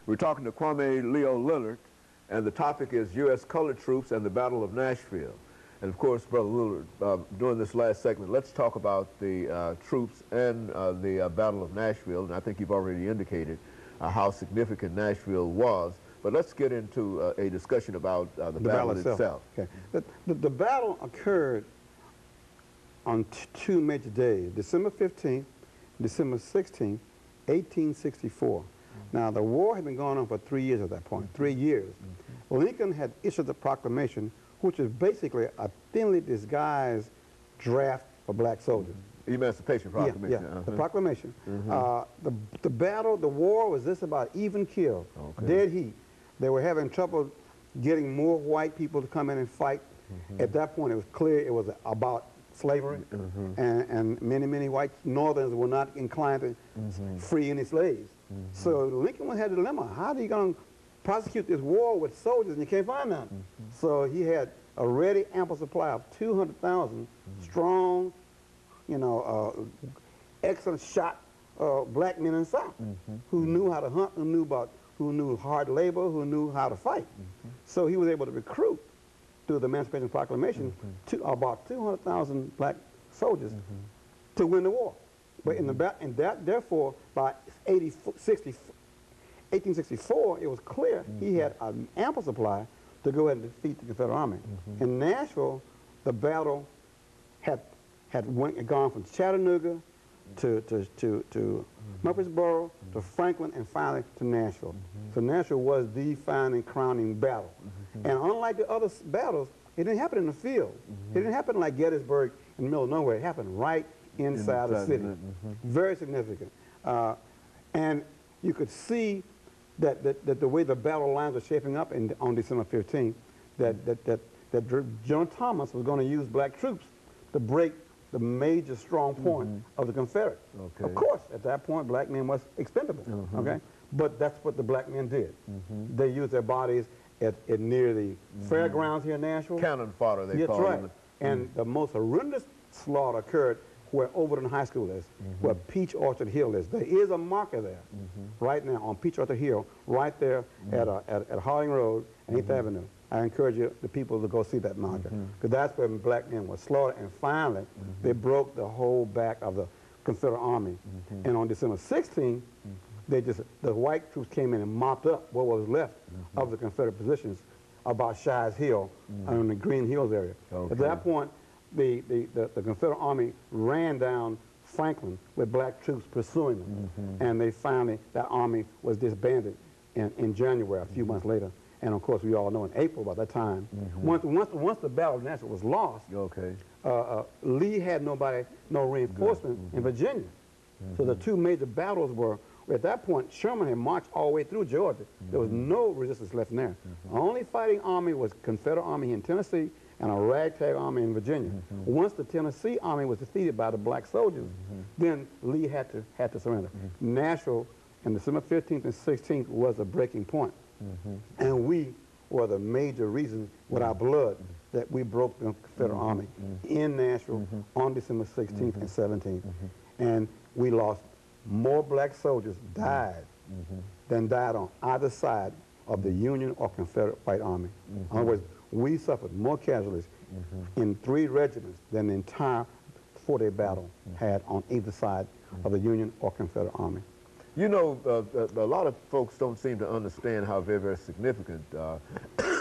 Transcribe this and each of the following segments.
We're talking to Kwame Leo Lillard, and the topic is U.S. colored troops and the Battle of Nashville. And of course, Brother Lillard, during this last segment, let's talk about the troops and the Battle of Nashville. And I think you've already indicated how significant Nashville was. But let's get into a discussion about the battle itself. Okay. The battle occurred on two major days, December 15th, December 16th, 1864. Now, the war had been going on for 3 years at that point, 3 years. Lincoln had issued the proclamation, which is basically a thinly disguised draft for black soldiers. Emancipation Proclamation. Yeah, the proclamation. The battle, the war was just about even kill, dead heat. They were having trouble getting more white people to come in and fight. At that point, it was clear it was about slavery, and many white Northerners were not inclined to free any slaves. So Lincoln had a dilemma. How are you going to prosecute this war with soldiers and you can't find none? So he had a ready, ample supply of 200,000 strong, you know, excellent shot black men in the South who knew how to hunt, who knew hard labor, who knew how to fight. So he was able to recruit through the Emancipation Proclamation to about 200,000 black soldiers to win the war. But therefore, by 1864, it was clear he had an ample supply to go ahead and defeat the Confederate Army. In Nashville, the battle had gone from Chattanooga to Murfreesboro, to Franklin, and finally to Nashville. So Nashville was the final crowning battle. And unlike the other battles, it didn't happen in the field. It didn't happen like Gettysburg in the middle of nowhere. It happened right inside the city. Very significant. And you could see that the way the battle lines were shaping up on December 15th, that General Thomas was going to use black troops to break the major strong point of the Confederates. Of course, at that point, black men was expendable. But that's what the black men did. They used their bodies at near the fairgrounds here in Nashville. Cannon fodder, they call it. And the most horrendous slaughter occurred where Overton High School is, where Peach Orchard Hill is. There is a marker there right now on Peach Orchard Hill, right there at Harding Road and 8th Avenue. I encourage the people to go see that marker, because that's where black men were slaughtered. And finally, they broke the whole back of the Confederate Army. And on December 16th, the white troops came in and mopped up what was left of the Confederate positions about Shies Hill and in the Green Hills area. At that point, the Confederate Army ran down Franklin with black troops pursuing them. And that army was disbanded in January, a few months later. And of course, we all know in April by that time, once the Battle of Nashville was lost, Lee had no reinforcement in Virginia. So the two major battles were, at that point, Sherman had marched all the way through Georgia. There was no resistance left in there. The only fighting army was Confederate Army in Tennessee and a ragtag army in Virginia. Once the Tennessee army was defeated by the black soldiers, then Lee had to surrender. Nashville, on December 15th and 16th, was a breaking point. And we were the major reason with our blood that we broke the Confederate Army in Nashville on December 16th and 17th. And we lost more black soldiers died than died on either side of the Union or Confederate White Army. In other words, we suffered more casualties in 3 regiments than the entire 4-day battle had on either side of the Union or Confederate Army. You know, a lot of folks don't seem to understand how very significant,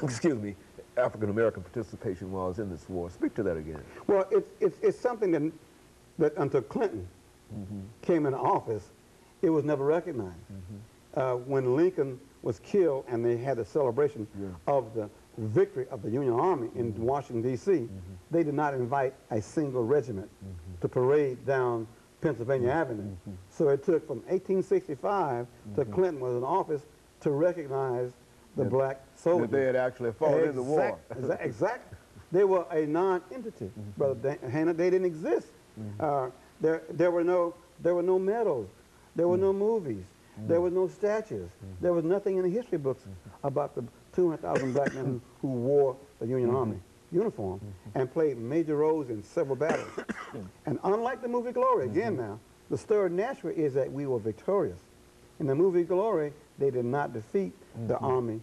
excuse me, African-American participation was in this war. Speak to that again. Well, it's something that until Clinton came into office, it was never recognized. When Lincoln was killed and they had a celebration of the victory of the Union Army in Washington, D.C., they did not invite a single regiment to parade down Pennsylvania Avenue. So it took from 1865 to Clinton was in office to recognize the black soldiers. That they had actually fought in the war. Exactly. They were a non-entity, Brother Hannah. They didn't exist. There were no medals. There were no movies. There was no statues. There was nothing in the history books about the 200,000 black men who wore the Union Army uniform and played major roles in several battles. And unlike the movie Glory, again now, the story of Nashville is that we were victorious. in the movie Glory, they did not defeat the Army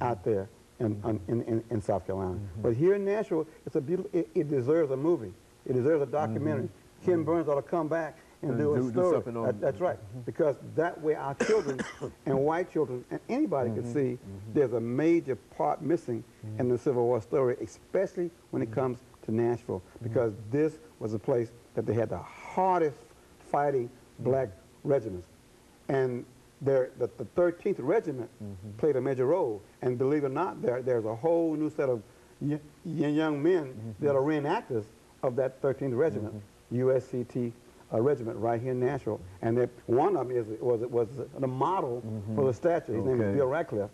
out there in South Carolina. But here in Nashville, it's a beautiful, it deserves a movie. It deserves a documentary. Ken Burns ought to come back and do a story. Something on That's right. Because that way our children and white children and anybody can see there's a major part missing in the Civil War story, especially when it comes to Nashville, because this was a place that they had the hardest fighting black regiments. And the 13th Regiment played a major role. And believe it or not, there's a whole new set of young men that are reenactors of that 13th Regiment, USCT regiment right here in Nashville. And one of them was the model for the statue. His name is Bill Radcliffe.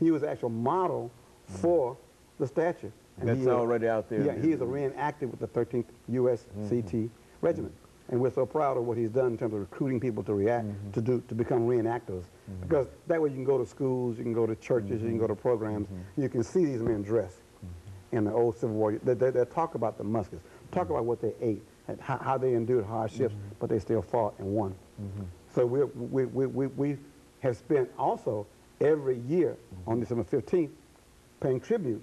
He was the actual model for the statue. And that's already out there. Yeah, he is a reenactor with the 13th USCT Regiment. And we're so proud of what he's done in terms of recruiting people to to become reenactors. Because that way you can go to schools, you can go to churches, you can go to programs, you can see these men dressed in the old Civil War. They talk about the muskets, talk about what they ate, and how they endured hardships, but they still fought and won. So we have spent also every year on December 15th paying tribute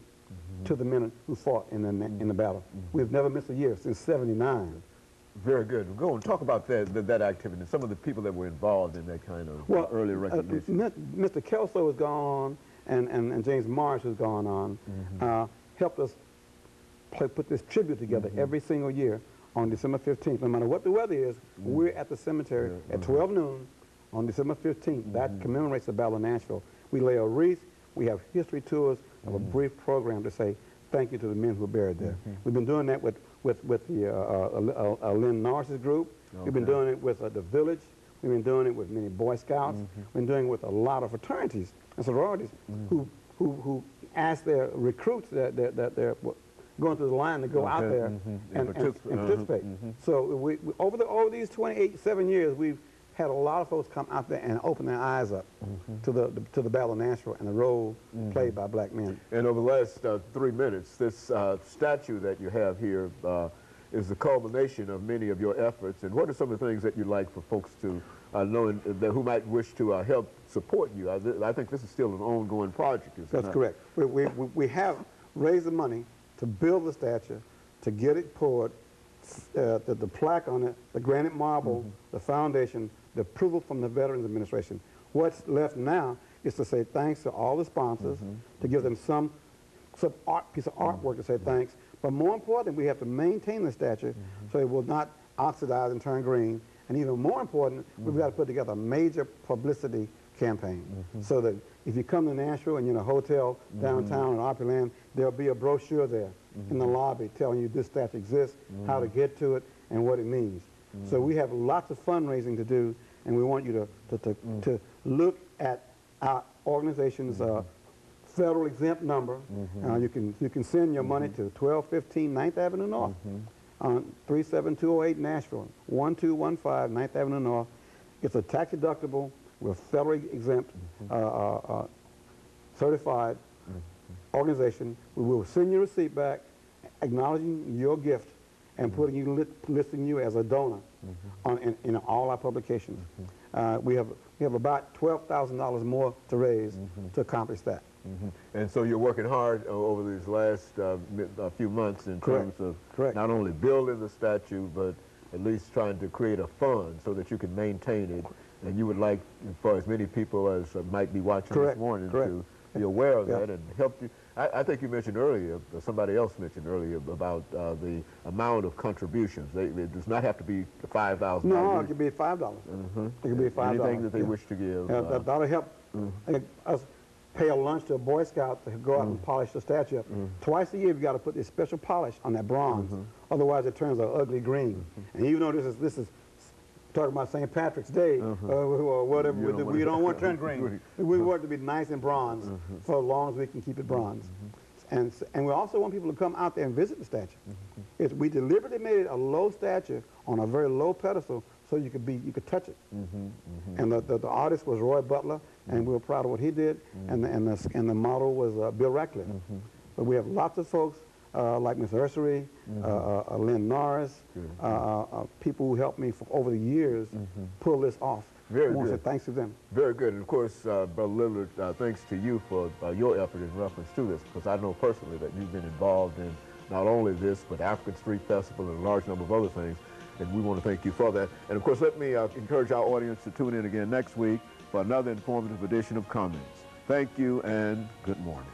to the men who fought in the battle. We've never missed a year since '79. Very good. Go and talk about that activity and some of the people that were involved in that kind of early recognition. Mr. Kelso has gone on, and James Marsh has gone on, helped us put this tribute together every single year on December 15th. No matter what the weather is, we're at the cemetery at 12 noon on December 15th. That commemorates the Battle of Nashville. We lay a wreath, we have history tours, of a brief program to say thank you to the men who are buried there. We've been doing that with the Lynn Norris's group. We've been doing it with the Village. We've been doing it with many Boy Scouts. We've been doing it with a lot of fraternities and sororities who ask their recruits that they're going through the line to go out there and participate. So over these 7 years, we've had a lot of folks come out there and open their eyes up to the Battle of Nashville and the role played by black men. And over the last 3 minutes, this statue that you have here is the culmination of many of your efforts. And what are some of the things that you'd like for folks to know who might wish to help support you? I think this is still an ongoing project. That's correct. We have raised the money to build the statue, to get it poured, the plaque on it, the granite marble, the foundation, the approval from the Veterans Administration. What's left now is to say thanks to all the sponsors, to give them some piece of artwork to say thanks. But more important, we have to maintain the statue so it will not oxidize and turn green. And even more important, we've got to put together a major publicity campaign so that if you come to Nashville and you're in a hotel downtown in Opryland, there'll be a brochure there in the lobby telling you this statue exists, how to get to it, and what it means. So we have lots of fundraising to do, and we want you to look at our organization's federal exempt number. You can send your money to 1215 9th Avenue North on 37208 Nashville, 1215 9th Avenue North. It's a tax deductible. We're federally exempt, certified organization. We will send your receipt back, acknowledging your gift, and listing you as a donor in all our publications. We have about $12,000 more to raise to accomplish that. And so you're working hard over these last few months in terms of not only building the statue, but at least trying to create a fund so that you can maintain it. And you would like for as many people as might be watching this morning to be aware of that and help you. I think you mentioned earlier, somebody else mentioned earlier about the amount of contributions. It does not have to be the $5,000. No, it could be $5. It could be $5. Anything that they wish to give. That'll help us pay a lunch to a Boy Scout to go out and polish the statue up. Twice a year, you've got to put this special polish on that bronze. Otherwise, it turns an ugly green. And even though this is talking about St. Patrick's Day or whatever, we don't want to turn green. We want it to be nice and bronze for as long as we can keep it bronze. And we also want people to come out there and visit the statue. We deliberately made it a low statue on a very low pedestal so you could touch it. And the artist was Roy Butler, and we were proud of what he did. And the model was Bill Radcliffe. But we have lots of folks like Ms. Ursery, Lynn Norris, people who helped me for over the years pull this off. Very I want to good. say thanks to them. Very good. And of course, Brother Lillard, thanks to you for your effort in reference to this, because I know personally that you've been involved in not only this, but African Street Festival and a large number of other things, and we want to thank you for that. And of course, let me encourage our audience to tune in again next week for another informative edition of Comments. Thank you and good morning.